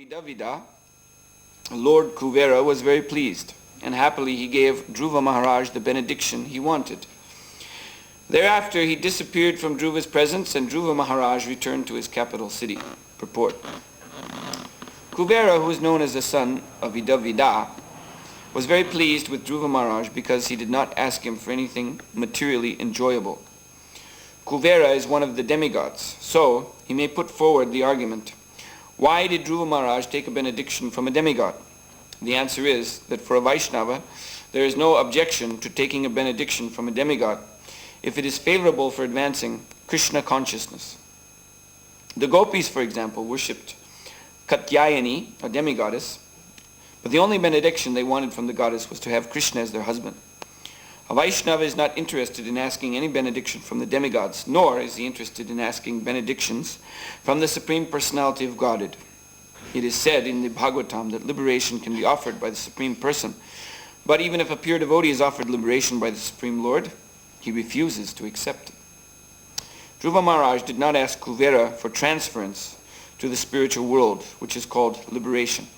Vida, Lord Kuvera was very pleased, and happily he gave Dhruva Maharaj the benediction he wanted. Thereafter he disappeared from Dhruva's presence, and Dhruva Maharaj returned to his capital city. Purport. Kuvera, who is known as the son of Vida, was very pleased with Dhruva Maharaj because he did not ask him for anything materially enjoyable. Kuvera is one of the demigods, so he may put forward the argument, why did Dhruva Maharaj take a benediction from a demigod? The answer is that for a Vaishnava, there is no objection to taking a benediction from a demigod if it is favorable for advancing Krishna consciousness. The gopis, for example, worshipped Katyayani, a demigoddess, but the only benediction they wanted from the goddess was to have Krishna as their husband. A Vaishnava is not interested in asking any benediction from the demigods, nor is he interested in asking benedictions from the Supreme Personality of Godhead. It is said in the Bhagavatam that liberation can be offered by the Supreme Person, but even if a pure devotee is offered liberation by the Supreme Lord, he refuses to accept it. Dhruva Maharaj did not ask Kuvera for transference to the spiritual world, which is called liberation.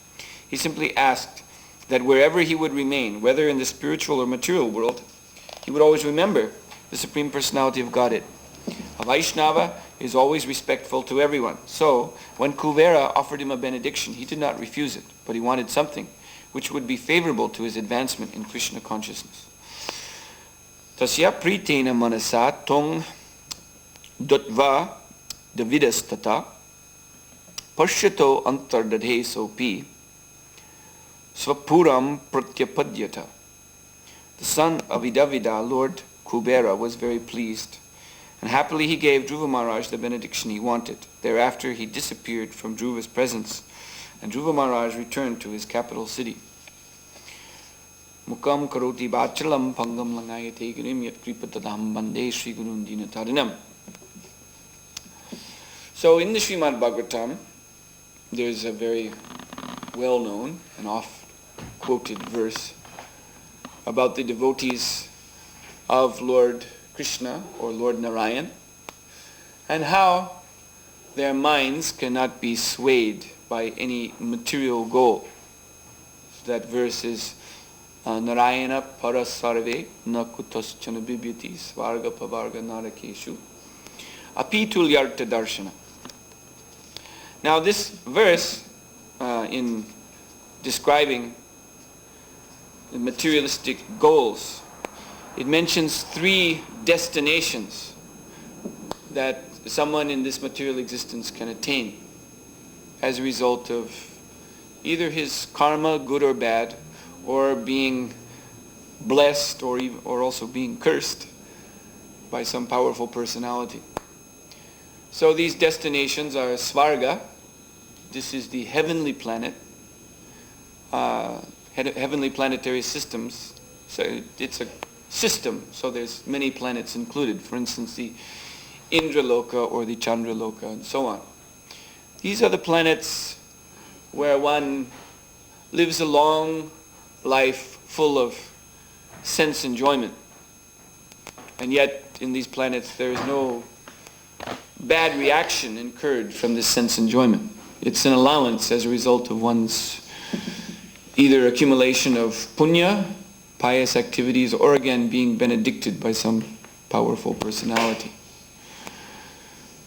He simply asked that wherever he would remain, whether in the spiritual or material world, he would always remember the Supreme Personality of Godhead. A Vaishnava is always respectful to everyone. So, when Kuvera offered him a benediction, he did not refuse it, but he wanted something which would be favorable to his advancement in Krishna consciousness. Tasya pritena manasa tong dotva davidastata parshato antardadhe sopi svapuram pratyapadyata. The son of Idavida, Lord Kubera, was very pleased, and happily he gave Dhruva Maharaj the benediction he wanted. Thereafter he disappeared from Dhruva's presence, and Dhruva Maharaj returned to his capital city. Mukam karoti bachalam pangam langayate gurim yat kripatadam bande Sri Gurun Dinatarinam. So in the Srimad Bhagavatam, there's a very well-known and oft-quoted verse about the devotees of Lord Krishna or Lord Narayan, and how their minds cannot be swayed by any material goal. So that verse is Narayana parasarve na kutaschana bibhyati svarga pavarga narakeshu apitulyarta darshana. Now this verse in describing the materialistic goals, it mentions 3 destinations that someone in this material existence can attain as a result of either his karma, good or bad, or being blessed or also being cursed by some powerful personality. So these destinations are Svarga. This is the heavenly planet, heavenly planetary systems. So it's a system, so there's many planets included. For instance, the Indraloka or the Chandraloka and so on. These are the planets where one lives a long life full of sense enjoyment. And yet in these planets there is no bad reaction incurred from this sense enjoyment. It's an allowance as a result of one's either accumulation of punya, pious activities, or again being benedicted by some powerful personality.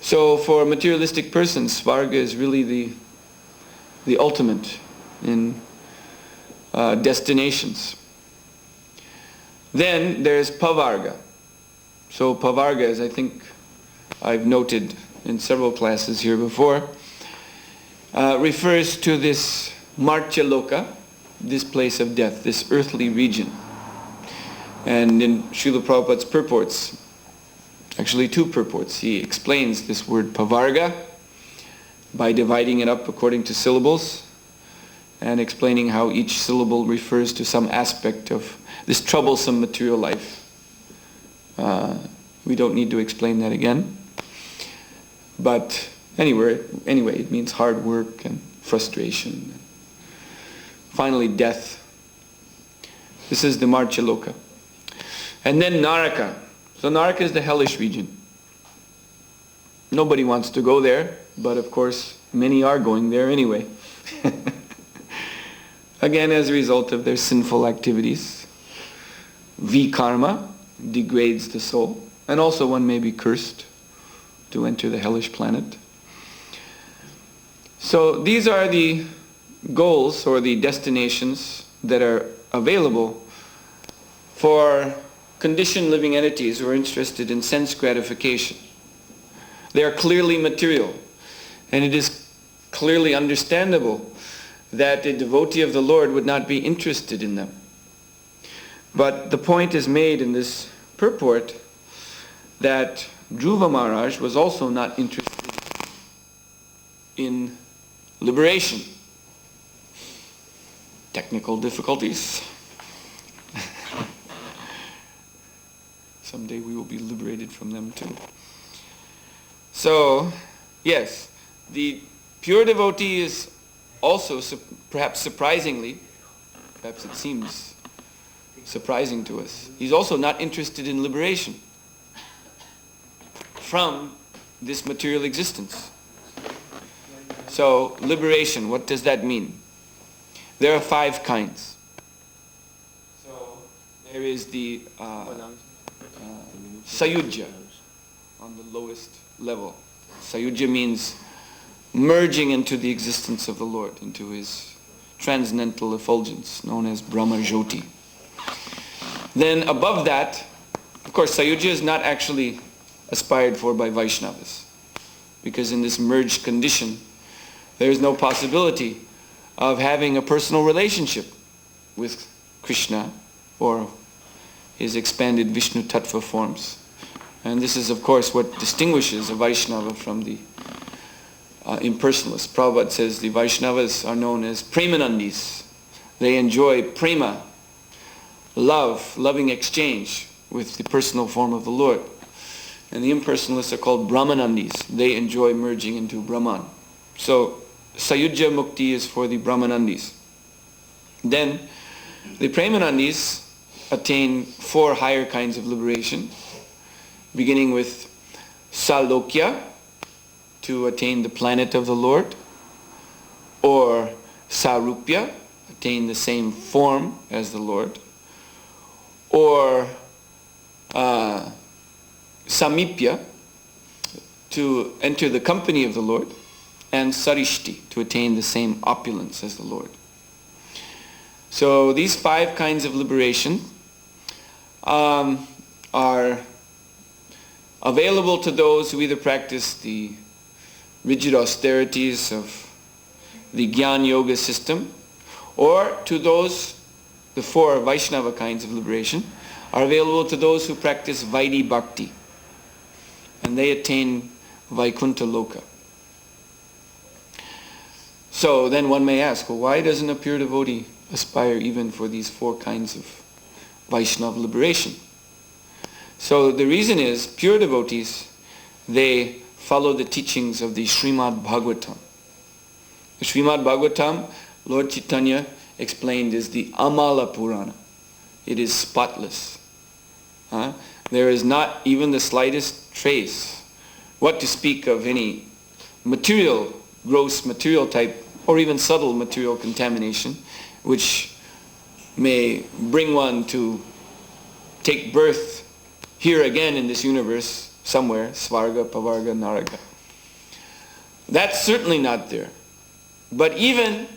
So for materialistic persons, Svarga is really the ultimate in destinations. Then there's Pavarga. So Pavarga, as I think I've noted in several classes here before, refers to this Martyaloka, this place of death, this earthly region. And in Srila Prabhupada's purports, actually 2 purports, he explains this word Pavarga by dividing it up according to syllables and explaining how each syllable refers to some aspect of this troublesome material life. We don't need to explain that again. But anyway, it means hard work and frustration. Finally, death. This is the Martyaloka. And then Naraka. So Naraka is the hellish region. Nobody wants to go there, but of course many are going there anyway. Again, as a result of their sinful activities. Vikarma degrades the soul. And also one may be cursed to enter the hellish planet. So these are the goals or the destinations that are available for conditioned living entities who are interested in sense gratification. They are clearly material, and it is clearly understandable that a devotee of the Lord would not be interested in them. But the point is made in this purport that Dhruva Maharaj was also not interested in liberation. Technical difficulties. Someday we will be liberated from them too. So, yes, the pure devotee is also, perhaps surprisingly, perhaps it seems surprising to us, he's also not interested in liberation from this material existence. So, liberation, what does that mean? There are 5 kinds. So, there is the Sayujya on the lowest level. Sayujya means merging into the existence of the Lord, into his transcendental effulgence, known as Brahma Jyoti. Then above that, of course, Sayujya is not actually aspired for by Vaishnavas, because in this merged condition, there is no possibility of having a personal relationship with Krishna or his expanded Vishnu Tattva forms. And this is, of course, what distinguishes a Vaishnava from the impersonalists. Prabhupada says the Vaishnavas are known as Premanandis. They enjoy prema, love, loving exchange with the personal form of the Lord. And the impersonalists are called Brahmanandis. They enjoy merging into Brahman. So, Sayujya Mukti is for the Brahmanandis. Then, the Premanandis attain 4 higher kinds of liberation, beginning with Salokya, to attain the planet of the Lord, or Sarupya, attain the same form as the Lord, or Samipya, to enter the company of the Lord, and Sarishti, to attain the same opulence as the Lord. So these 5 kinds of liberation are available to those who either practice the rigid austerities of the Gyan Yoga system, or to those, the 4 Vaishnava kinds of liberation, are available to those who practice Vaidhi Bhakti, and they attain Vaikuntha Loka. So then one may ask, well, why doesn't a pure devotee aspire even for these 4 kinds of Vaishnava liberation? So the reason is, pure devotees, they follow the teachings of the Srimad Bhagavatam. The Srimad Bhagavatam, Lord Chaitanya explained, is the Amala Purana. It is spotless. There is not even the slightest trace, what to speak of any material, gross material type, or even subtle material contamination, which may bring one to take birth here again in this universe, somewhere, Svarga, Pavarga, Naraga. That's certainly not there. But even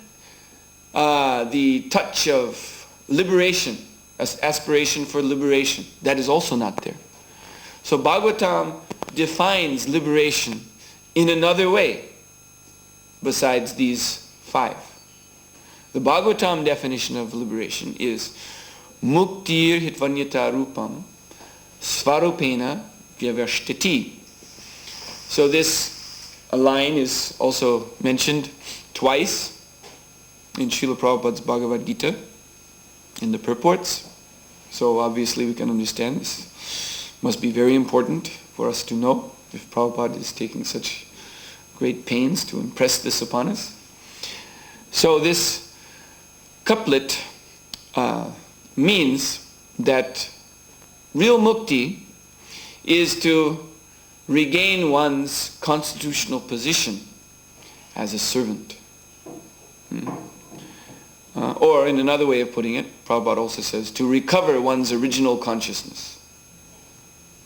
the touch of liberation, aspiration for liberation, that is also not there. So Bhagavatam defines liberation in another way besides these 5. The Bhagavatam definition of liberation is Muktir Hitvanyata Rupam Svarupena Vyavashtiti. So this line is also mentioned twice in Srila Prabhupada's Bhagavad Gita in the purports. So obviously we can understand this must be very important for us to know if Prabhupada is taking such great pains to impress this upon us. So this couplet means that real mukti is to regain one's constitutional position as a servant. Or in another way of putting it, Prabhupada also says, to recover one's original consciousness.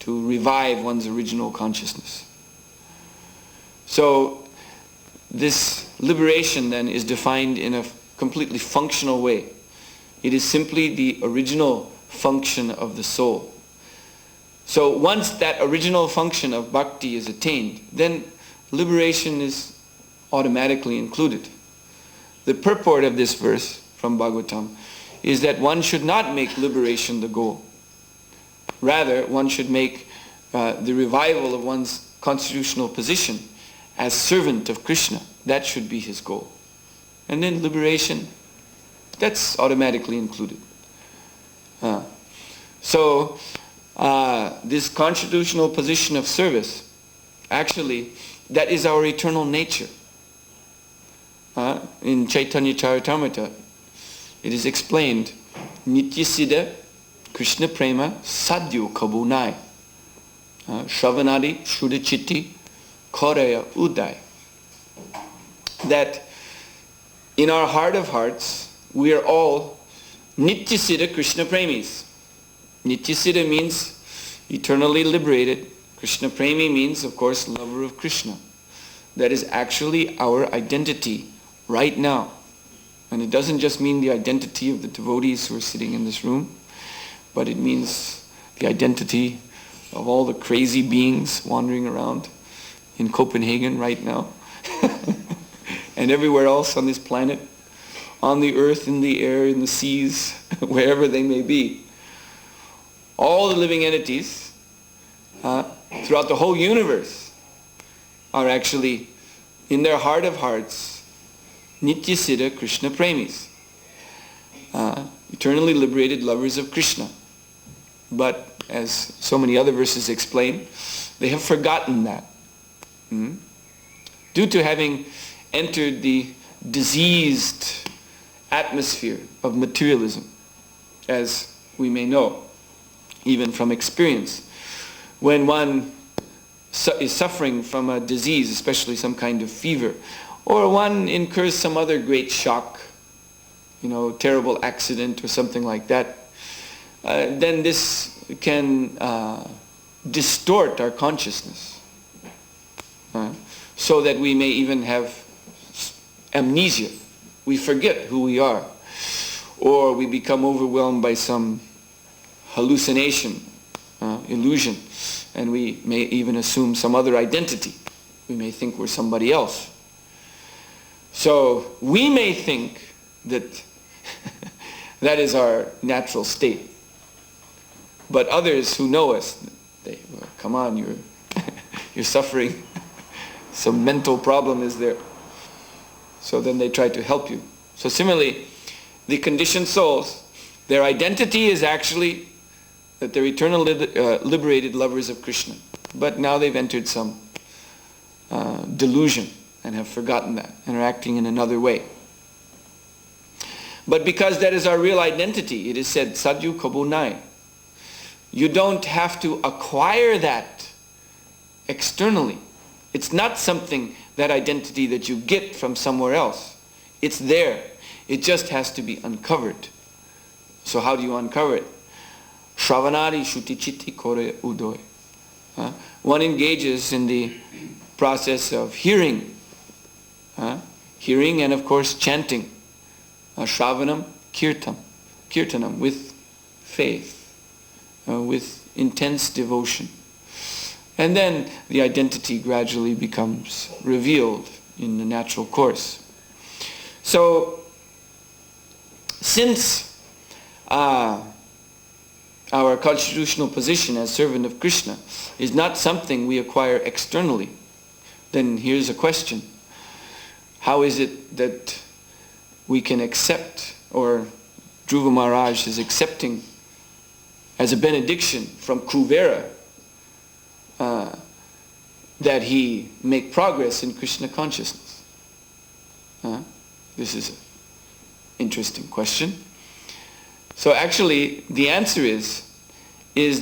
To revive one's original consciousness. So this liberation then is defined in a completely functional way. It is simply the original function of the soul. So once that original function of bhakti is attained, then liberation is automatically included. The purport of this verse from Bhagavatam is that one should not make liberation the goal. Rather, one should make the revival of one's constitutional position as servant of Krishna. That should be his goal. And then liberation, that's automatically included. So this constitutional position of service, actually, that is our eternal nature. In Chaitanya Charitamrita, it is explained, Nityasiddha Krishna Prema Sadhyo Kabunai Shravanadi Shuddhachitti Koraya Uday. That in our heart of hearts, we are all Nityasiddha Krishna Premis. Nityasiddha means eternally liberated. Krishna Premi means, of course, lover of Krishna. That is actually our identity right now. And it doesn't just mean the identity of the devotees who are sitting in this room, but it means the identity of all the crazy beings wandering around in Copenhagen right now. And everywhere else on this planet, on the earth, in the air, in the seas, wherever they may be. All the living entities throughout the whole universe are actually, in their heart of hearts, Nityasiddha Krishna Premis, eternally liberated lovers of Krishna. But as so many other verses explain, they have forgotten that. Due to having entered the diseased atmosphere of materialism, as we may know, even from experience. When one is suffering from a disease, especially some kind of fever, or one incurs some other great shock, terrible accident or something like that, then this can distort our consciousness, so that we may even have amnesia. We forget who we are, or we become overwhelmed by some hallucination, illusion, and we may even assume some other identity. We may think we're somebody else. So we may think that that is our natural state. But others who know us, come on, you're suffering. Some mental problem is there. So then they try to help you. So similarly, the conditioned souls, their identity is actually that they're eternal liberated lovers of Krishna. But now they've entered some delusion and have forgotten that and are acting in another way. But because that is our real identity, it is said, Sadhu Kabunai. You don't have to acquire that externally. It's not something, that identity that you get from somewhere else. It's there. It just has to be uncovered. So how do you uncover it? Shravanadi Shutichitti Kore Udoy. One engages in the process of hearing. Hearing and of course chanting. Shravanam Kirtanam, with faith, with intense devotion. And then the identity gradually becomes revealed in the natural course. So, since our constitutional position as servant of Krishna is not something we acquire externally, then here's a question. How is it that we can accept, or Dhruva Maharaj is accepting as a benediction from Kuvera, that he make progress in Krishna consciousness? This is an interesting question. So actually, the answer is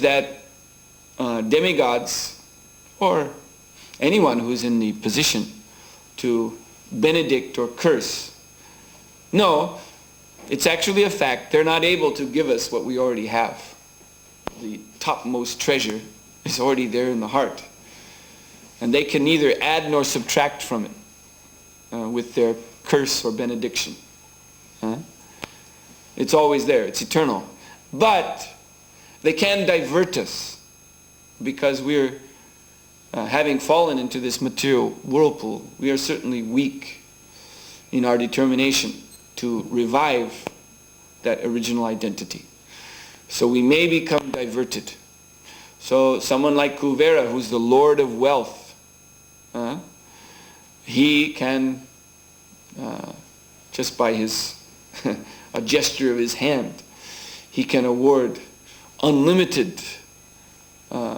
that demigods, or anyone who's in the position to benedict or curse No, it's actually a fact. They're not able to give us what we already have. The topmost treasure is already there in the heart. And they can neither add nor subtract from it with their curse or benediction. It's always there. It's eternal. But they can divert us because we're having fallen into this material whirlpool. We are certainly weak in our determination to revive that original identity. So we may become diverted. So someone like Kuvera, who's the Lord of wealth, he can, just by his a gesture of his hand, he can award unlimited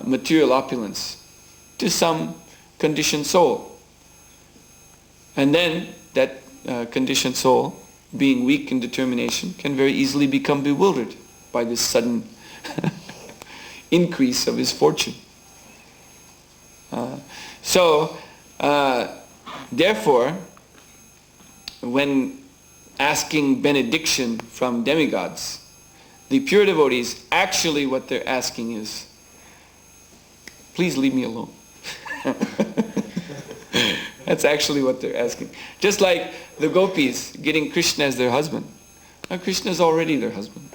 material opulence to some conditioned soul. And then that conditioned soul, being weak in determination, can very easily become bewildered by this sudden increase of his fortune. Therefore, when asking benediction from demigods, the pure devotees, actually what they're asking is, please leave me alone. That's actually what they're asking. Just like the gopis getting Krishna as their husband. Now Krishna is already their husband.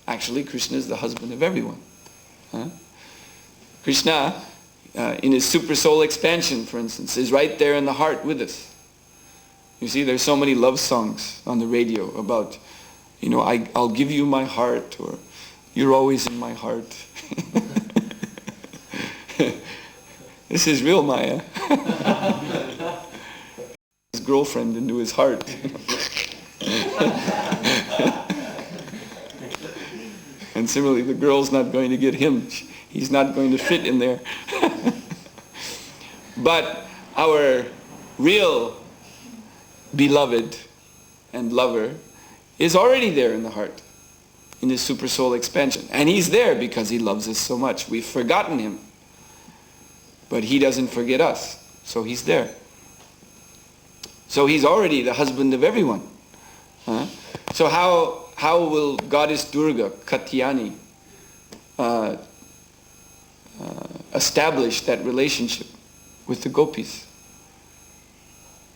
Actually, Krishna is the husband of everyone. Krishna, in his super soul expansion, for instance, is right there in the heart with us. You see, there's so many love songs on the radio about, I'll give you my heart, or you're always in my heart. This is real Maya. His girlfriend into his heart. And similarly, the girl's not going to get him. He's not going to fit in there. But our real beloved and lover is already there in the heart, in his super soul expansion. And he's there because he loves us so much. We've forgotten him. But he doesn't forget us. So he's there. So he's already the husband of everyone. So how will Goddess Durga, Katyani, establish that relationship with the gopis?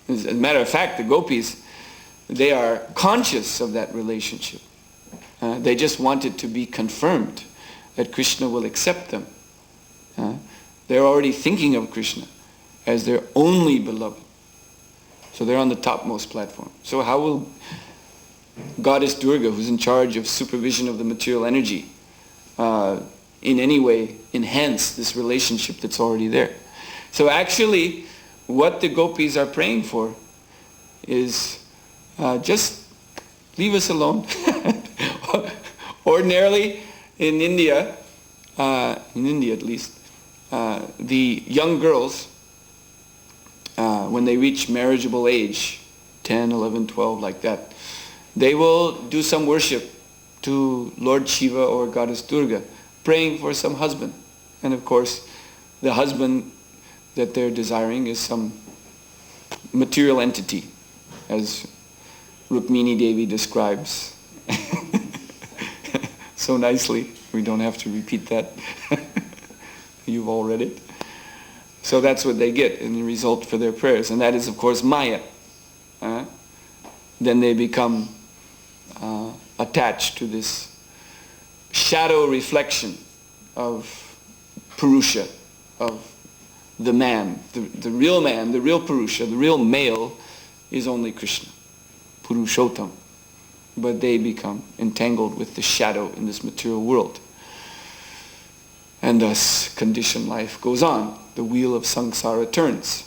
As a matter of fact, the gopis, they are conscious of that relationship. They just want it to be confirmed that Krishna will accept them. They're already thinking of Krishna as their only beloved. So they're on the topmost platform. So how will Goddess Durga, who's in charge of supervision of the material energy, in any way enhance this relationship that's already there? So actually, what the gopis are praying for is just leave us alone. Ordinarily, in India at least, the young girls, when they reach marriageable age, 10, 11, 12, like that, they will do some worship to Lord Shiva or Goddess Durga, praying for some husband. And of course, the husband that they're desiring is some material entity, as Rukmini Devi describes so nicely. We don't have to repeat that. You've all read it. So that's what they get in the result for their prayers. And that is, of course, Maya. Then they become attached to this shadow reflection of Purusha, of the man. The real man, the real Purusha, the real male is only Krishna, Purushottam. But they become entangled with the shadow in this material world. And thus, conditioned life goes on. The wheel of samsara turns.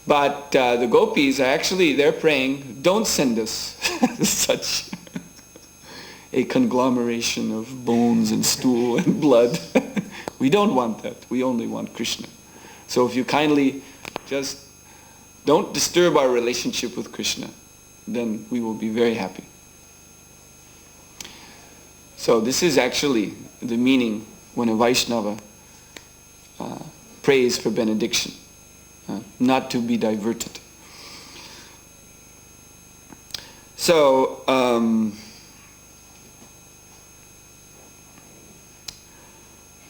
But the gopis are actually, they're praying, don't send us such a conglomeration of bones and stool and blood. We don't want that. We only want Krishna. So if you kindly just don't disturb our relationship with Krishna, then we will be very happy. So this is actually the meaning when a Vaishnava prays for benediction, not to be diverted. So,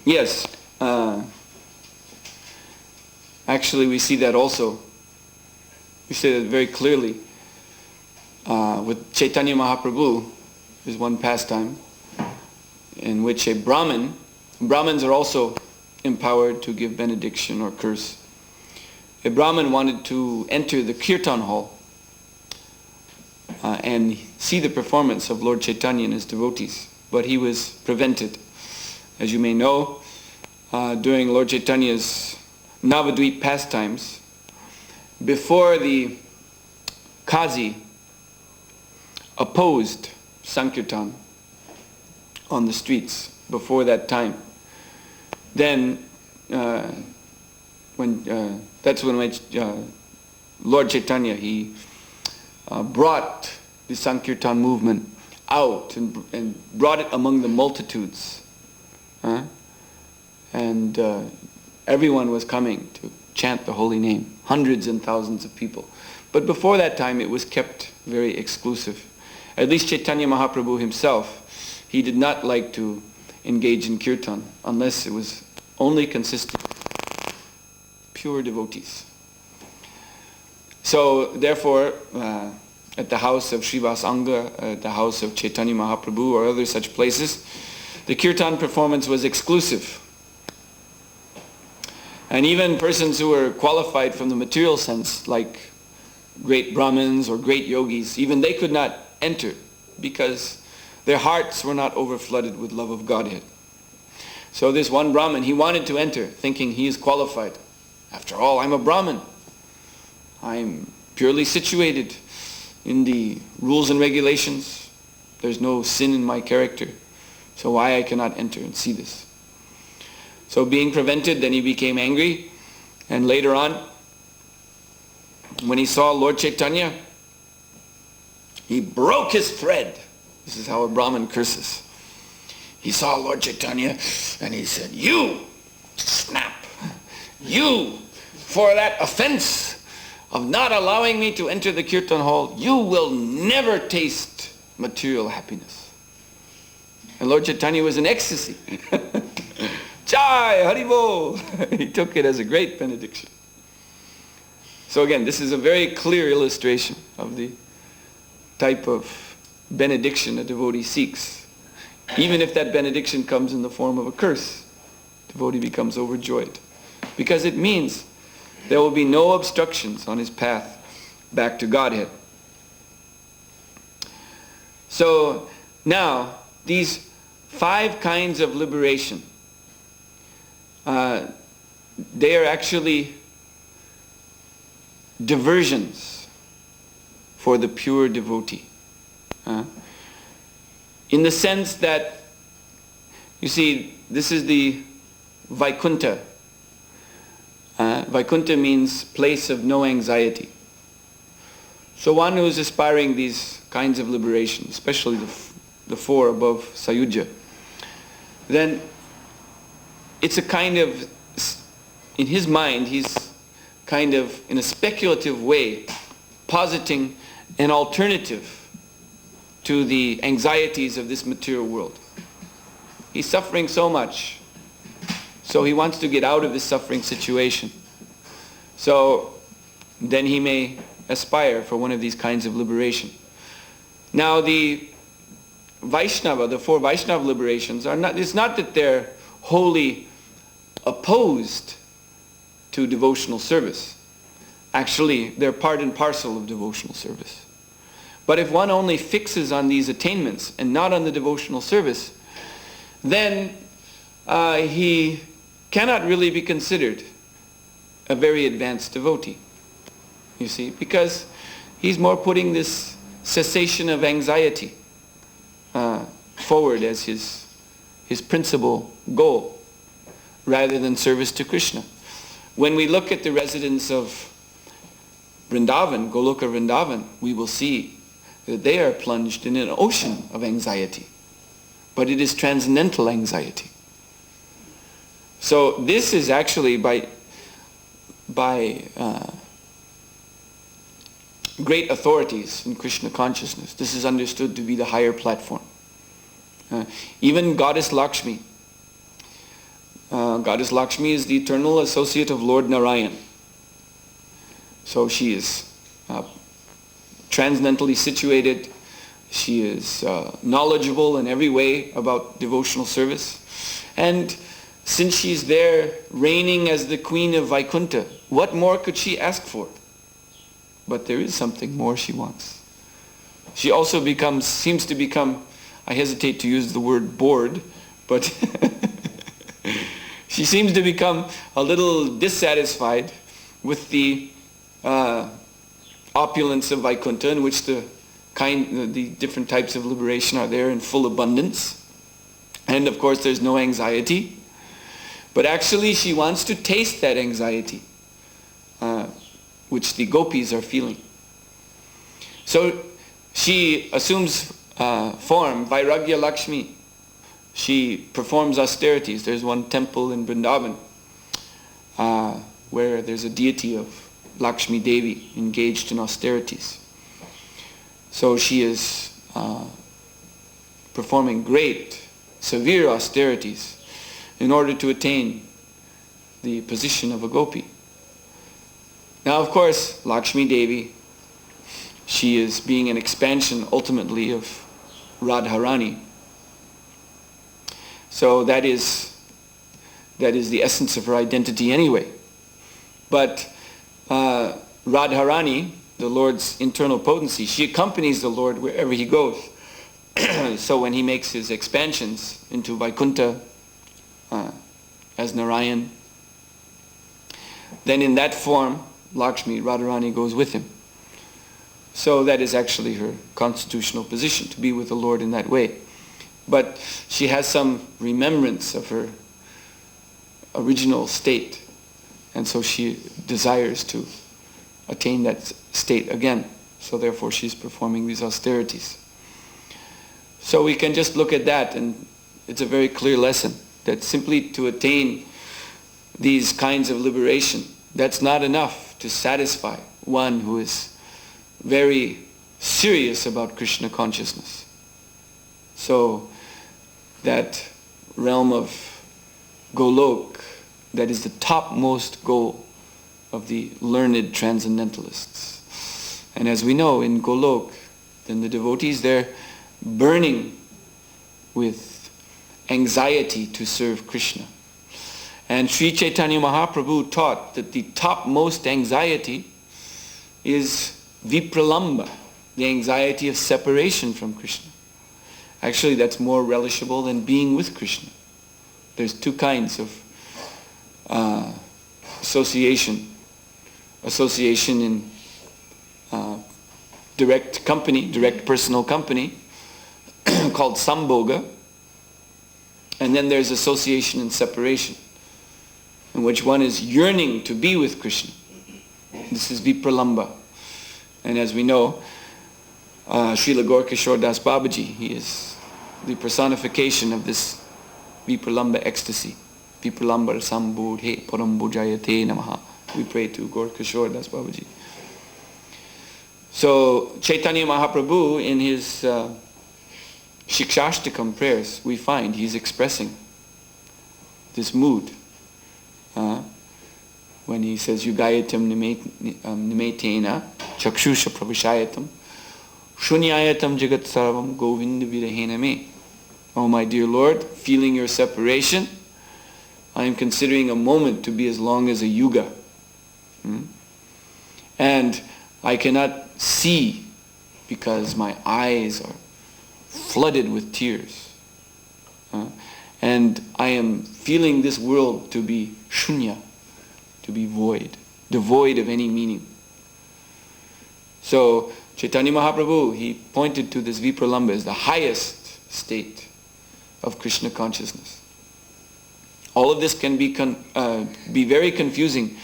yes, actually we see that also. We see that very clearly with Chaitanya Mahaprabhu. There's one pastime in which a Brahmins are also empowered to give benediction or curse. A Brahmin wanted to enter the kirtan hall and see the performance of Lord Chaitanya and his devotees, but he was prevented. As you may know, during Lord Chaitanya's Navadvip pastimes, before the Qazi opposed Sankirtan on the streets, before that time, then that's when Lord Chaitanya, he brought the Sankirtan movement out and brought it among the multitudes. And everyone was coming to chant the holy name, hundreds and thousands of people. But before that time it was kept very exclusive. At least Chaitanya Mahaprabhu himself, he did not like to engage in kirtan unless it was only consistent with pure devotees. So therefore, at the house of Srivas Anga, at the house of Chaitanya Mahaprabhu or other such places, the kirtan performance was exclusive. And even persons who were qualified from the material sense, like great Brahmins or great yogis, even they could not enter because their hearts were not overflooded with love of Godhead. So this one Brahmin, he wanted to enter, thinking he is qualified. After all, I'm a Brahmin. I'm purely situated in the rules and regulations. There's no sin in my character. So why I cannot enter and see this? So being prevented, then he became angry. And later on, when he saw Lord Chaitanya, he broke his thread. This is how a Brahmin curses. He saw Lord Chaitanya and he said, "You, snap, you, for that offense of not allowing me to enter the kirtan hall, you will never taste material happiness." And Lord Chaitanya was in ecstasy. Jai, Haribol! He took it as a great benediction. So again, this is a very clear illustration of the type of benediction a devotee seeks. Even if that benediction comes in the form of a curse, the devotee becomes overjoyed. Because it means there will be no obstructions on his path back to Godhead. So now, these 5 kinds of liberation, they are actually diversions for the pure devotee. In the sense that, you see, this is the Vaikuntha. Vaikuntha means place of no anxiety. So one who is aspiring these kinds of liberation, especially the 4 above Sayujya, then it's a kind of, in his mind, he's kind of, in a speculative way, positing an alternative to the anxieties of this material world. He's suffering so much, so he wants to get out of this suffering situation. So then he may aspire for one of these kinds of liberation. Now the Vaishnava, the 4 Vaishnava liberations, are not, it's not that they're wholly opposed to devotional service. Actually, they're part and parcel of devotional service. But if one only fixes on these attainments and not on the devotional service, then he cannot really be considered a very advanced devotee. You see, because he's more putting this cessation of anxiety forward as his principal goal, rather than service to Krishna. When we look at the residents of Vrindavan, Goloka Vrindavan, we will see that they are plunged in an ocean of anxiety. But it is transcendental anxiety. So this is actually by great authorities in Krishna consciousness. This is understood to be the higher platform. Even Goddess Lakshmi. Goddess Lakshmi is the eternal associate of Lord Narayan. So she is transcendentally situated. She is knowledgeable in every way about devotional service. And since she's there reigning as the queen of Vaikuntha, what more could she ask for? But there is something more she wants. She also seems to become, I hesitate to use the word bored, but she seems to become a little dissatisfied with the opulence of Vaikuntha, in which the different types of liberation are there in full abundance. And of course there's no anxiety. But actually she wants to taste that anxiety, which the gopis are feeling. So she assumes form, Vairagya Lakshmi. She performs austerities. There's one temple in Vrindavan where there's a deity of Lakshmi Devi engaged in austerities. So she is performing great, severe austerities in order to attain the position of a gopi. Now, of course, Lakshmi Devi, she is being an expansion ultimately of Radharani. So that is the essence of her identity anyway. But Radharani, the Lord's internal potency, she accompanies the Lord wherever he goes. So when he makes his expansions into Vaikuntha as Narayan, then in that form, Lakshmi, Radharani, goes with him. So that is actually her constitutional position, to be with the Lord in that way. But she has some remembrance of her original state, and so she desires to attain that state again. So therefore she's performing these austerities. So we can just look at that, and it's a very clear lesson that simply to attain these kinds of liberation, that's not enough to satisfy one who is very serious about Krishna consciousness. So that realm of Golok, that is the topmost goal of the learned transcendentalists. And as we know, in Golok, then the devotees there burning with anxiety to serve Krishna. And Sri Chaitanya Mahaprabhu taught that the topmost anxiety is vipralamba, the anxiety of separation from Krishna. Actually, that's more relishable than being with Krishna. There's two kinds of association. Association in direct company, direct personal company, called sambhoga. And then there's association and separation, in which one is yearning to be with Krishna. This is vipralamba. And as we know, Srila Gaurkishore Das Babaji, he is the personification of this vipralamba ecstasy. Vipralamba sambodhe parambojayate namaha. We pray to Gaurkishore Das Babaji. So Chaitanya Mahaprabhu, in his Shikshashtakam prayers, we find he's expressing this mood. When he says, Yugayatam nimetena chakshusha pravishayatam shunyayatam jagat sarvam govinda virahena me. Oh my dear Lord, feeling your separation, I am considering a moment to be as long as a yuga. And I cannot see because my eyes are flooded with tears. And I am feeling this world to be shunya, to be void, devoid of any meaning. So Chaitanya Mahaprabhu, he pointed to this vipralamba as the highest state of Krishna consciousness. All of this can be very confusing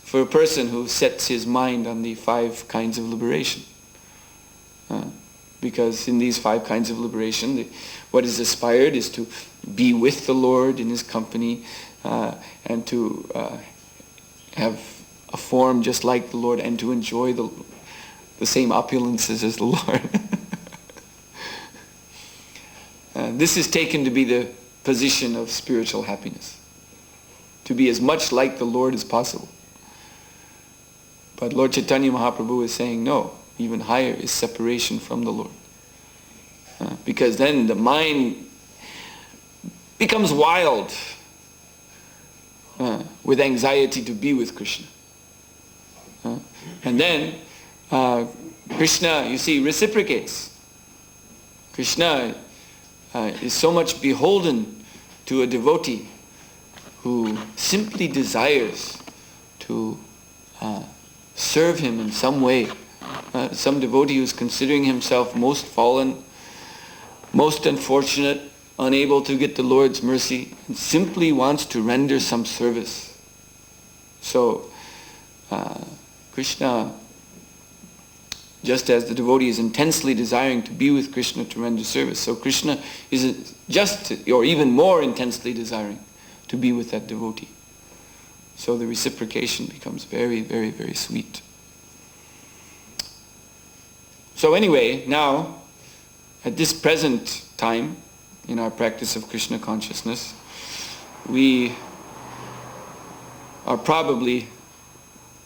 for a person who sets his mind on the 5 kinds of liberation. Because in these 5 kinds of liberation, what is aspired is to be with the Lord in his company, and to have a form just like the Lord, and to enjoy the same opulences as the Lord. This is taken to be the position of spiritual happiness, to be as much like the Lord as possible. But Lord Chaitanya Mahaprabhu is saying, no, even higher is separation from the Lord. Because then the mind becomes wild with anxiety to be with Krishna. And then Krishna, you see, reciprocates. Krishna is so much beholden to a devotee who simply desires to serve him in some way. Some devotee who's considering himself most fallen, most unfortunate, unable to get the Lord's mercy, and simply wants to render some service. So Krishna, just as the devotee is intensely desiring to be with Krishna to render service, so Krishna is just or even more intensely desiring to be with that devotee. So the reciprocation becomes very, very, very sweet. So anyway, now, at this present time, in our practice of Krishna consciousness, we are probably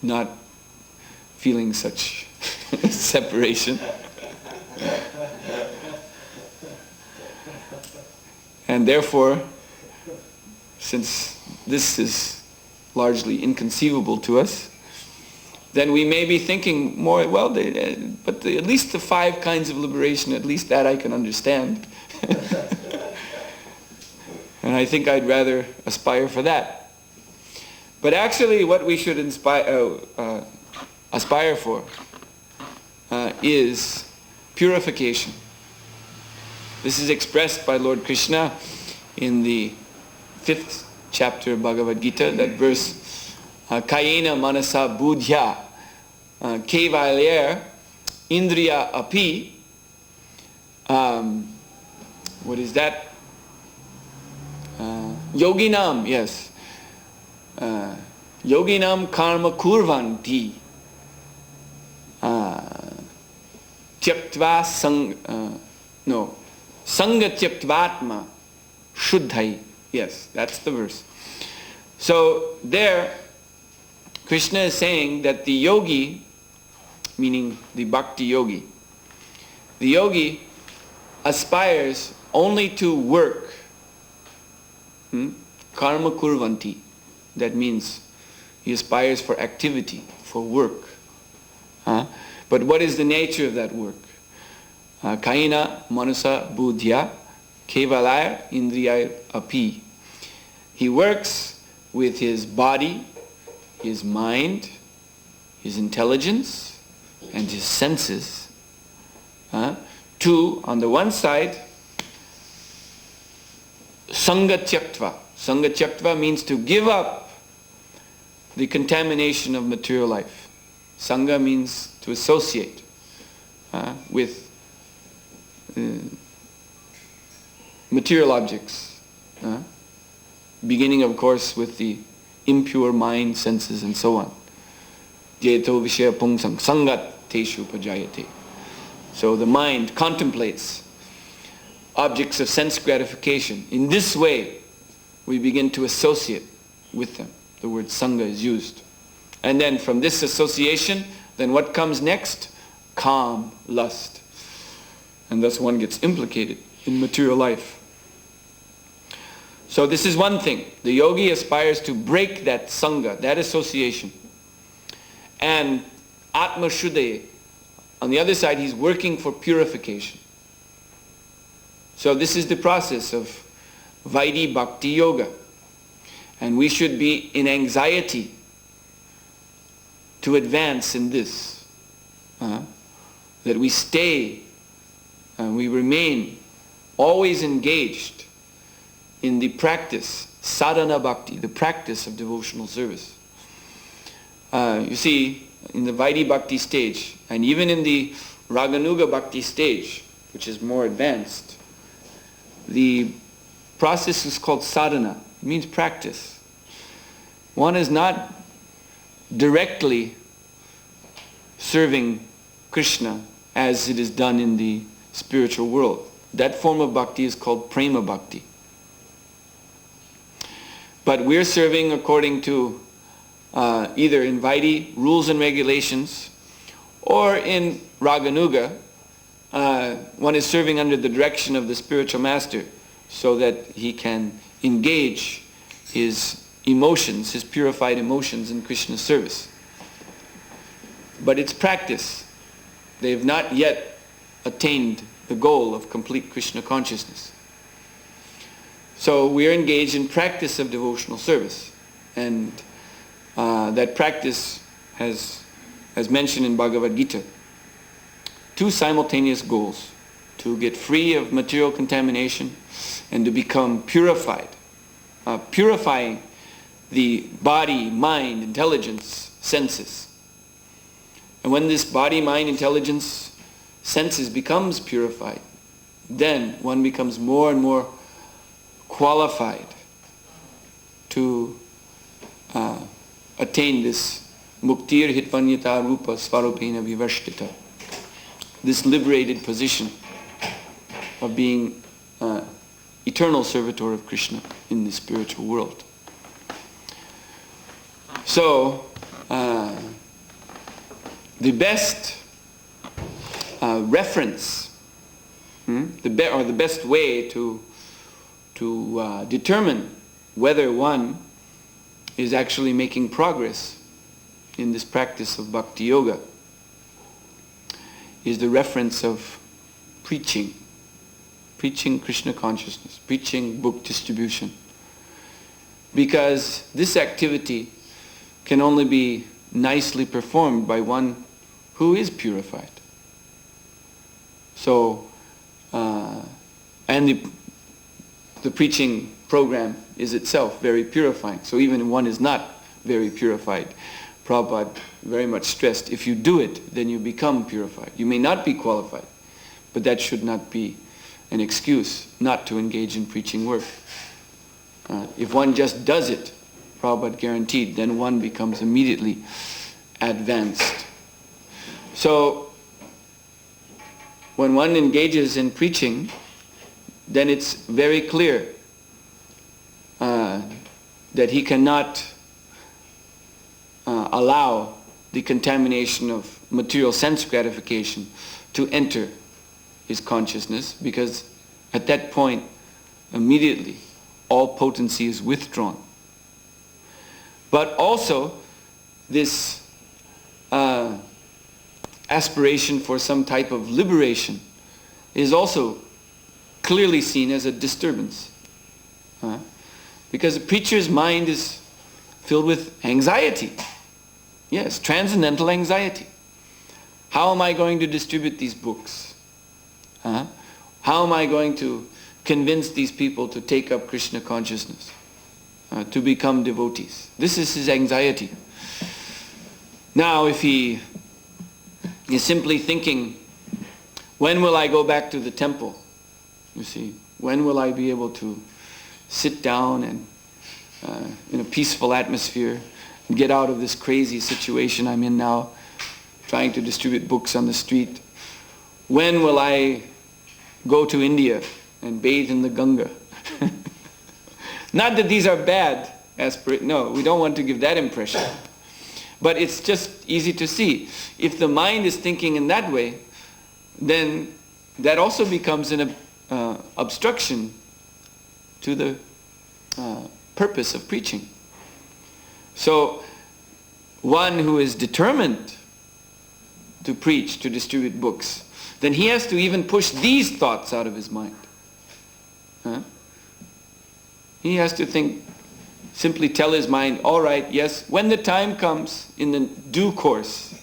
not feeling such separation. And therefore, since this is largely inconceivable to us, then we may be thinking more, well, at least the 5 kinds of liberation, at least that I can understand. And I think I'd rather aspire for that. But actually what we should aspire for is purification. This is expressed by Lord Krishna in the 5th chapter of Bhagavad Gita, that verse, Kayena manasa buddhya kevaler indriya api. What is that? Yoginam, yes. Yoginam karma kurvanti. Tyaktva sanga tyaktvatma shuddhai. Yes, that's the verse. So there, Krishna is saying that the yogi, meaning the bhakti yogi, the yogi aspires only to work. Karma kurvanti. That means he aspires for activity, for work. But what is the nature of that work? Kaina manasa buddhya kevalaya indriya api. He works with his body, his mind, his intelligence, and his senses to, on the one side, sanga tyaktva. Sanga tyaktva means to give up the contamination of material life. Sanga means to associate with material objects. Beginning, of course, with the impure mind, senses, and so on. Jeto vishaya pungsam sangat teshu pajayate. So the mind contemplates objects of sense gratification. In this way, we begin to associate with them. The word sangha is used. And then from this association, then what comes next? Calm, lust. And thus one gets implicated in material life. So this is one thing. The yogi aspires to break that sangha, that association. And atma shuddhe, on the other side, he's working for purification. So this is the process of Vaidhi Bhakti Yoga. And we should be in anxiety to advance in this. That we stay and we remain always engaged in the practice, sadhana bhakti, the practice of devotional service. You see, in the Vaidhi Bhakti stage, and even in the Raganuga Bhakti stage, which is more advanced, the process is called sadhana. It means practice. One is not directly serving Krishna as it is done in the spiritual world. That form of bhakti is called prema bhakti. But we're serving according to either in Vaidhi, rules and regulations, or in Raganuga, one is serving under the direction of the spiritual master so that he can engage his emotions, his purified emotions in Krishna's service. But it's practice. They have not yet attained the goal of complete Krishna consciousness. So we are engaged in practice of devotional service. And that practice has, as mentioned in Bhagavad Gita, two simultaneous goals: to get free of material contamination and to become purified. Purifying the body, mind, intelligence, senses. And when this body, mind, intelligence, senses becomes purified, then one becomes more and more qualified to attain this muktir hitvanyata rupa svarupena vivashtita, this liberated position of being eternal servitor of Krishna in the spiritual world. So, the best reference, the best way to determine whether one is actually making progress in this practice of bhakti yoga is the reference of preaching Krishna consciousness, preaching book distribution. Because this activity can only be nicely performed by one who is purified. So, and the preaching program is itself very purifying. So even if one is not very purified, Prabhupada very much stressed, if you do it, then you become purified. You may not be qualified, but that should not be an excuse not to engage in preaching work. If one just does it, Prabhupada guaranteed, then one becomes immediately advanced. So, when one engages in preaching, then it's very clear that he cannot allow the contamination of material sense gratification to enter his consciousness, because at that point, immediately, all potency is withdrawn. But also, this aspiration for some type of liberation is also clearly seen as a disturbance. Because a preacher's mind is filled with anxiety. Yes, transcendental anxiety. How am I going to distribute these books? How am I going to convince these people to take up Krishna consciousness, to become devotees? This is his anxiety. Now, if he is simply thinking, when will I go back to the temple? You see, when will I be able to sit down and in a peaceful atmosphere and get out of this crazy situation I'm in now, trying to distribute books on the street? When will I go to India and bathe in the Ganga? Not that these are bad aspirations. No, we don't want to give that impression. But it's just easy to see. If the mind is thinking in that way, then that also becomes an obstruction to the purpose of preaching. So, one who is determined to preach, to distribute books, then he has to even push these thoughts out of his mind. He has to think, simply tell his mind, all right, yes, when the time comes, in the due course,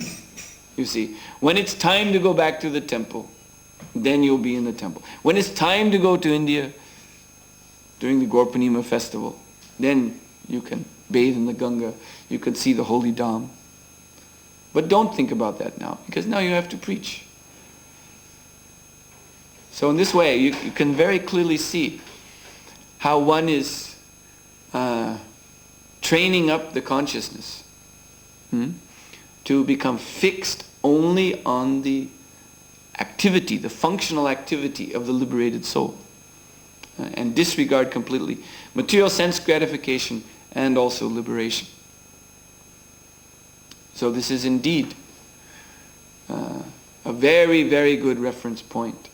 you see, when it's time to go back to the temple, then you'll be in the temple. When it's time to go to India during the Gaur Purnima festival, then you can bathe in the Ganga, you can see the holy Dham. But don't think about that now, because now you have to preach. So in this way, you can very clearly see how one is training up the consciousness to become fixed only on the activity, the functional activity of the liberated soul, and disregard completely material sense gratification and also liberation. So this is indeed a very, very good reference point.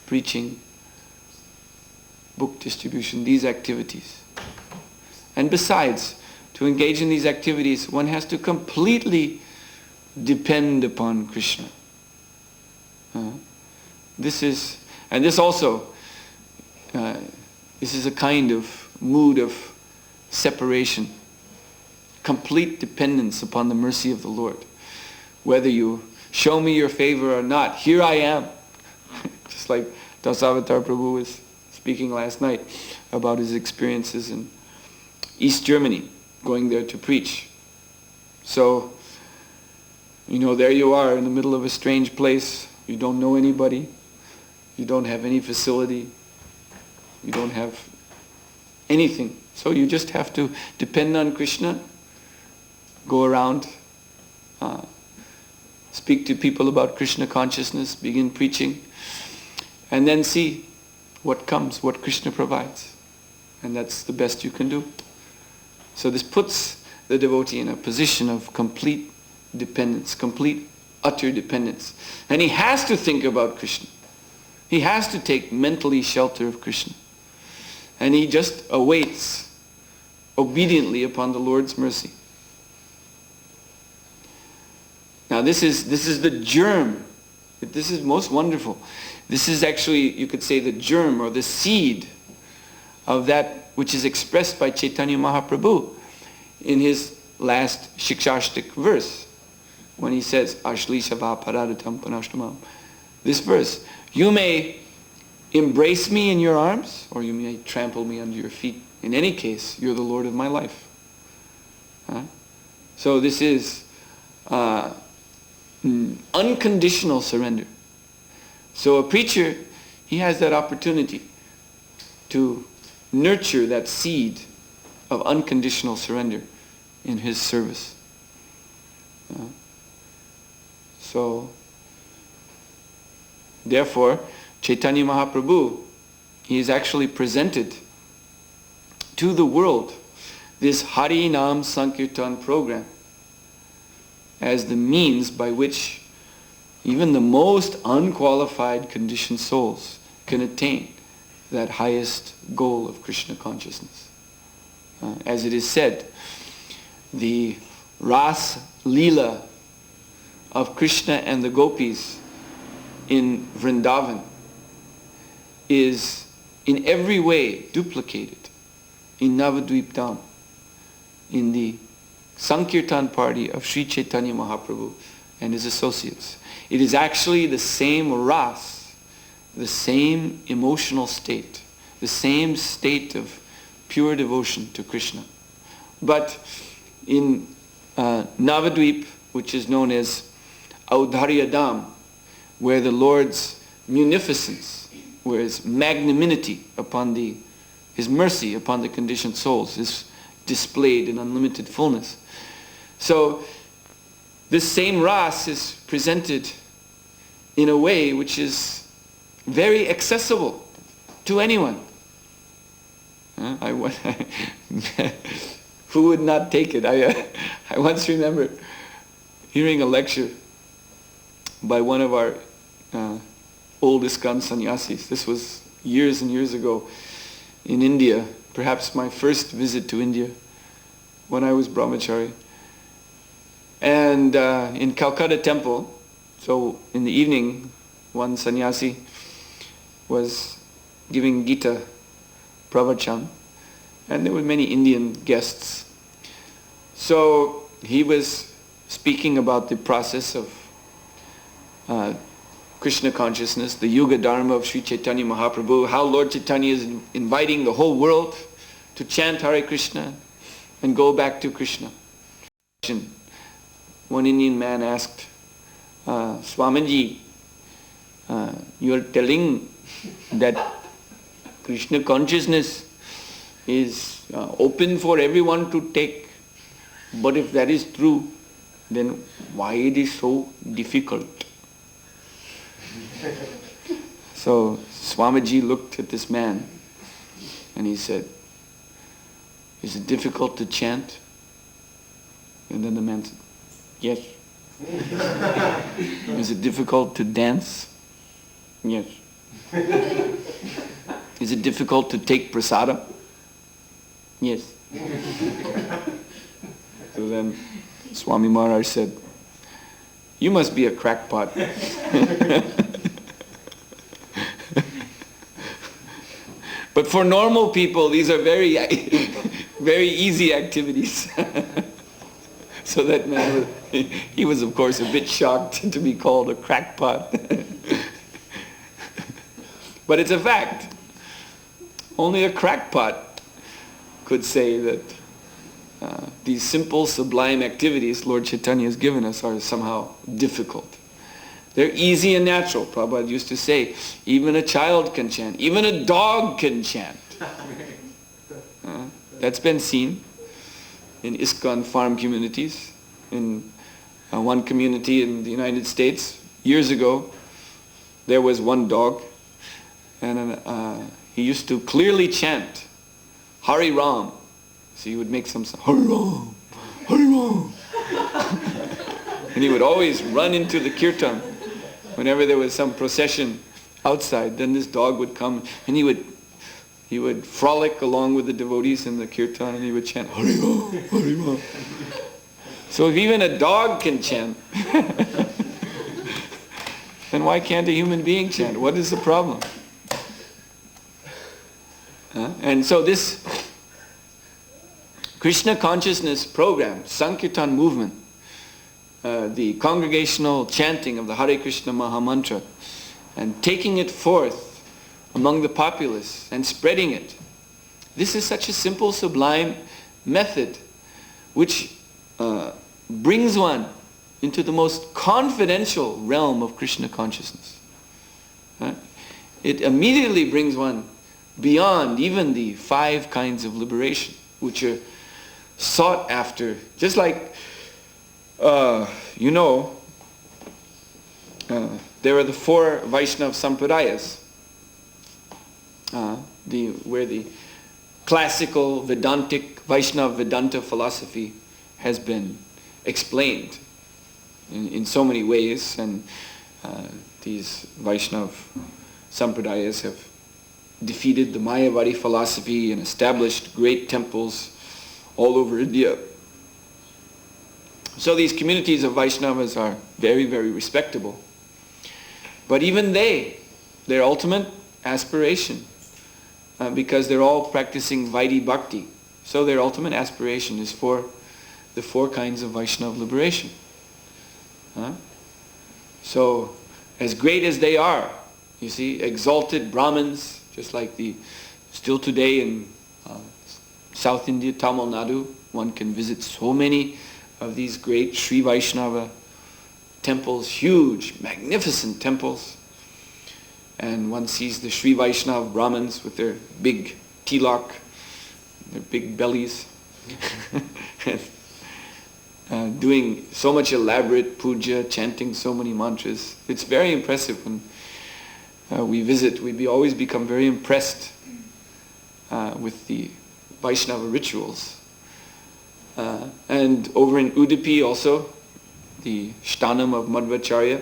Preaching, book distribution, these activities. And besides, to engage in these activities, one has to completely depend upon Krishna. This is a kind of mood of separation, complete dependence upon the mercy of the Lord. Whether you show me your favor or not, here I am. Just like Dasavatar Prabhu was speaking last night about his experiences in East Germany, going there to preach. So, there you are in the middle of a strange place. You don't know anybody. You don't have any facility. You don't have anything. So you just have to depend on Krishna, go around, speak to people about Krishna consciousness, begin preaching, and then see what comes, what Krishna provides. And that's the best you can do. So this puts the devotee in a position of complete dependence, complete utter dependence. And he has to think about Krishna. He has to take mentally shelter of Krishna. And he just awaits obediently upon the Lord's mercy. Now this is the germ. This is most wonderful. This is actually, you could say, the germ or the seed of that which is expressed by Chaitanya Mahaprabhu in his last Shikshashtik verse, when he says, Ashli Shava Paradatam Panashtamam. This verse, you may embrace me in your arms, or you may trample me under your feet. In any case, you're the Lord of my life. So this is unconditional surrender. So a preacher, he has that opportunity to nurture that seed of unconditional surrender in his service. So, therefore, Chaitanya Mahaprabhu, he is actually presented to the world this Hari Nam Sankirtan program as the means by which even the most unqualified conditioned souls can attain that highest goal of Krishna consciousness. As it is said, the Ras Leela of Krishna and the gopis in Vrindavan is in every way duplicated in Navadvip Dham, in the Sankirtan party of Sri Chaitanya Mahaprabhu and his associates. It is actually the same ras, the same emotional state, the same state of pure devotion to Krishna. But in Navadvip, which is known as Audharya Dham, where the Lord's munificence, where his magnanimity upon his mercy upon the conditioned souls is displayed in unlimited fullness. So this same ras is presented in a way which is very accessible to anyone. Who would not take it? I once remember hearing a lecture by one of our old ISKCON sannyasis. This was years and years ago in India, perhaps my first visit to India when I was brahmachari. And in Calcutta temple, so in the evening, one sannyasi was giving Gita pravachan, and there were many Indian guests. So he was speaking about the process of Krishna consciousness, the Yuga Dharma of Sri Chaitanya Mahaprabhu, how Lord Chaitanya is inviting the whole world to chant Hare Krishna and go back to Krishna. One Indian man asked, Swamiji, you are telling that Krishna consciousness is open for everyone to take, but if that is true, then why it is so difficult? So Swamiji looked at this man and he said, is it difficult to chant? And then the man said, yes. Is it difficult to dance? Yes. Is it difficult to take prasada? Yes. So then Swami Maharaj said, you must be a crackpot. But for normal people, these are very, very easy activities. So that man, he was of course a bit shocked to be called a crackpot. But it's a fact. Only a crackpot could say that these simple, sublime activities Lord Chaitanya has given us are somehow difficult. They're easy and natural. Prabhupada used to say, even a child can chant, even a dog can chant. That's been seen in ISKCON farm communities. In one community in the United States, years ago, there was one dog, and he used to clearly chant Hari Ram. So he would make some sound, Hari Ram, Hari Ram. And he would always run into the kirtan whenever there was some procession outside. Then this dog would come and he would frolic along with the devotees in the kirtan and he would chant Hari Ram, Hari Ram. So if even a dog can chant, then why can't a human being chant? What is the problem? And so this Krishna consciousness program, Sankirtan movement, the congregational chanting of the Hare Krishna Mahamantra, and taking it forth among the populace and spreading it. This is such a simple, sublime method which brings one into the most confidential realm of Krishna consciousness. It immediately brings one beyond even the 5 kinds of liberation, which are sought after. Just like, there are the 4 Vaishnava Sampradayas, where the classical Vedantic, Vaishnava Vedanta philosophy has been explained in so many ways, and these Vaishnava Sampradayas have defeated the Mayavadi philosophy and established great temples all over India. So these communities of Vaishnavas are very, very respectable. But even their ultimate aspiration, because they're all practicing Vaidhi Bhakti, so their ultimate aspiration is for the 4 kinds of Vaishnava liberation. So, as great as they are, you see, exalted Brahmins, just like still today in South India, Tamil Nadu, one can visit so many of these great Sri Vaishnava temples, huge, magnificent temples. And one sees the Sri Vaishnava Brahmins with their big tilak, their big bellies, doing so much elaborate puja, chanting so many mantras. It's very impressive when we visit. We always become very impressed with the Vaishnava rituals. And over in Udupi also, the Shtanam of Madhvacharya,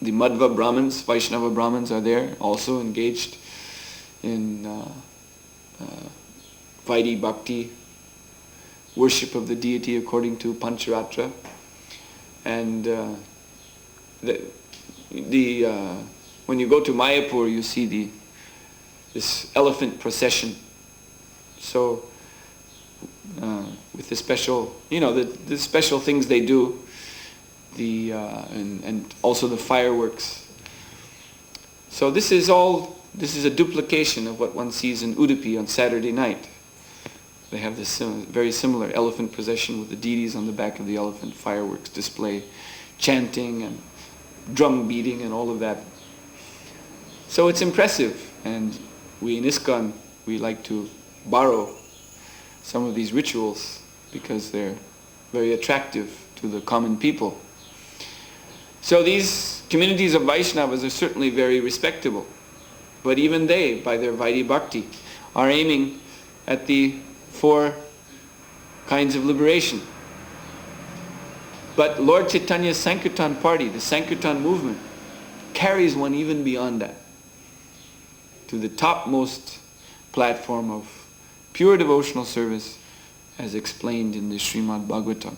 the Madhva Brahmins, Vaishnava Brahmins are there, also engaged in Vaidhi Bhakti, worship of the deity according to Pancharatra. And when you go to Mayapur, you see this elephant procession. So with the special, the special things they do, and also the fireworks. So this is a duplication of what one sees in Udupi on Saturday night. They have this very similar elephant procession with the deities on the back of the elephant, fireworks display, chanting and drum beating and all of that. So it's impressive, and we in ISKCON, we like to borrow some of these rituals because they're very attractive to the common people. So these communities of Vaishnavas are certainly very respectable. But even they, by their Vaidhi Bhakti, are aiming at the 4 kinds of liberation. But Lord Chaitanya's Sankirtan party, the Sankirtan movement, carries one even beyond that, to the topmost platform of pure devotional service as explained in the Srimad Bhagavatam.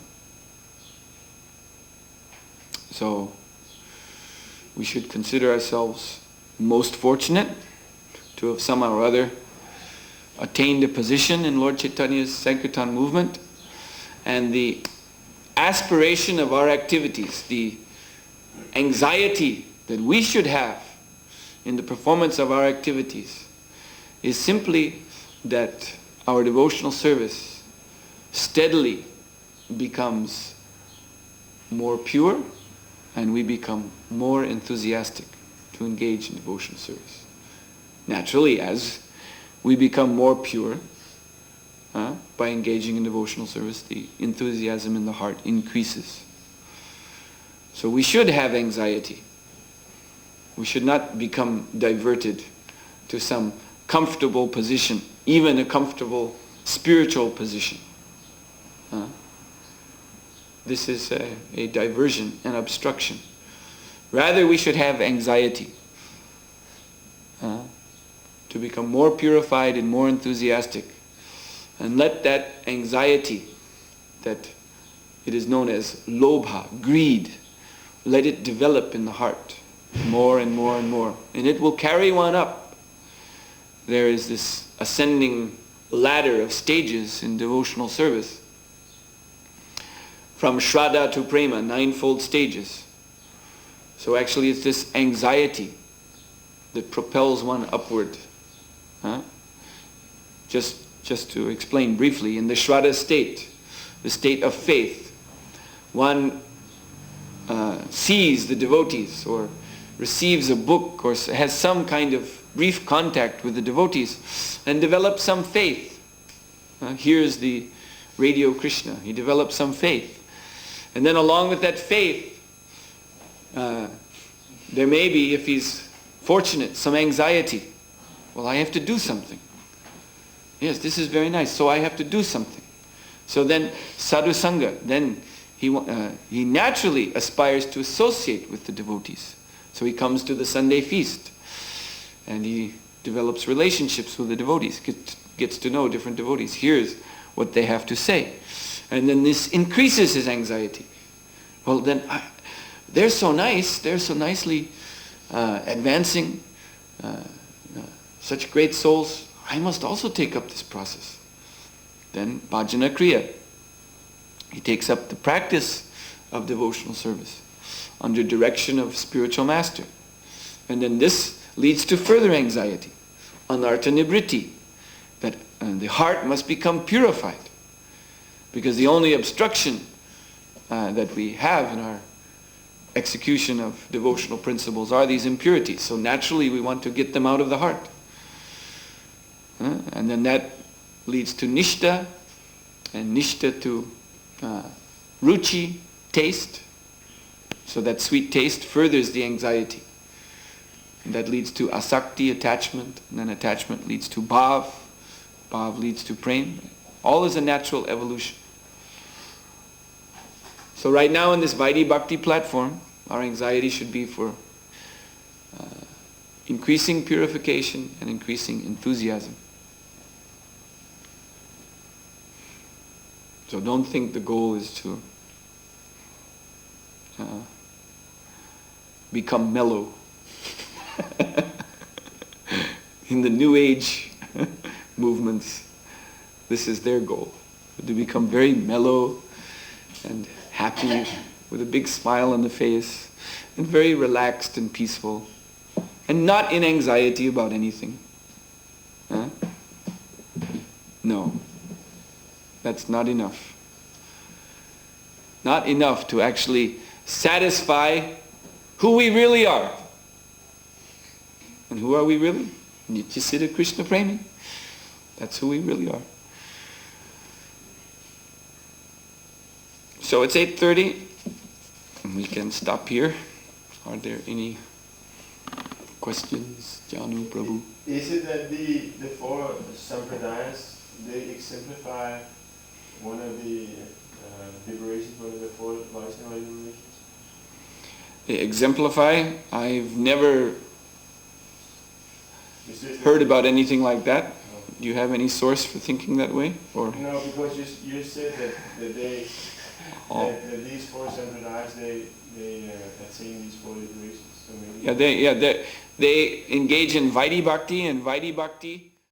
So we should consider ourselves most fortunate to have somehow or other attained a position in Lord Chaitanya's Sankirtan movement, and the aspiration of our activities, the anxiety that we should have in the performance of our activities is simply that our devotional service steadily becomes more pure and we become more enthusiastic to engage in devotional service. Naturally, as we become more pure by engaging in devotional service, the enthusiasm in the heart increases. So we should have anxiety. We should not become diverted to some comfortable position, even a comfortable spiritual position. This is a diversion, an obstruction. Rather, we should have anxiety to become more purified and more enthusiastic. And let that anxiety, that it is known as lobha, greed, let it develop in the heart more and more and more. And it will carry one up. There is this ascending ladder of stages in devotional service. From Shraddha to Prema, 9-fold stages. So actually it's this anxiety that propels one upward. Just to explain briefly, in the Shraddha state, the state of faith, one sees the devotees or receives a book or has some kind of brief contact with the devotees and develops some faith. Here's the radio Krishna. He develops some faith. And then along with that faith, there may be, if he's fortunate, some anxiety. Well, I have to do something. Yes, this is very nice, so I have to do something. So then, sadhu sangha, then he naturally aspires to associate with the devotees. So he comes to the Sunday feast, and he develops relationships with the devotees, gets to know different devotees, hears what they have to say. And then this increases his anxiety. Well, then, they're so nice, they're so nicely advancing, such great souls, I must also take up this process. Then bhajana kriya. He takes up the practice of devotional service under direction of spiritual master. And then this leads to further anxiety. Anartha nibriti. That the heart must become purified. Because the only obstruction that we have in our execution of devotional principles are these impurities. So naturally we want to get them out of the heart. And then that leads to nishta, and nishta to ruchi, taste. So that sweet taste furthers the anxiety. And that leads to asakti, attachment, and then attachment leads to bhav, bhav leads to prem. All is a natural evolution. So right now in this Vaidhi Bhakti platform, our anxiety should be for increasing purification and increasing enthusiasm. So don't think the goal is to become mellow. In the New Age movements, this is their goal, to become very mellow and happy with a big smile on the face and very relaxed and peaceful and not in anxiety about anything. No. That's not enough. Not enough to actually satisfy who we really are. And who are we really? Nityasiddha Krishna Premi. That's who we really are. So it's 8:30, and we can stop here. Are there any questions, Janu Prabhu? Is it that the four sampradayas, they exemplify one of the liberations, one of the four Vaishnava liberations? They exemplify? I've never heard about anything like that. No. Do you have any source for thinking that way? Or no, because you said that these four sampradayas they attain these four liberations. So maybe they engage in Vaidhi Bhakti, and Vaidhi Bhakti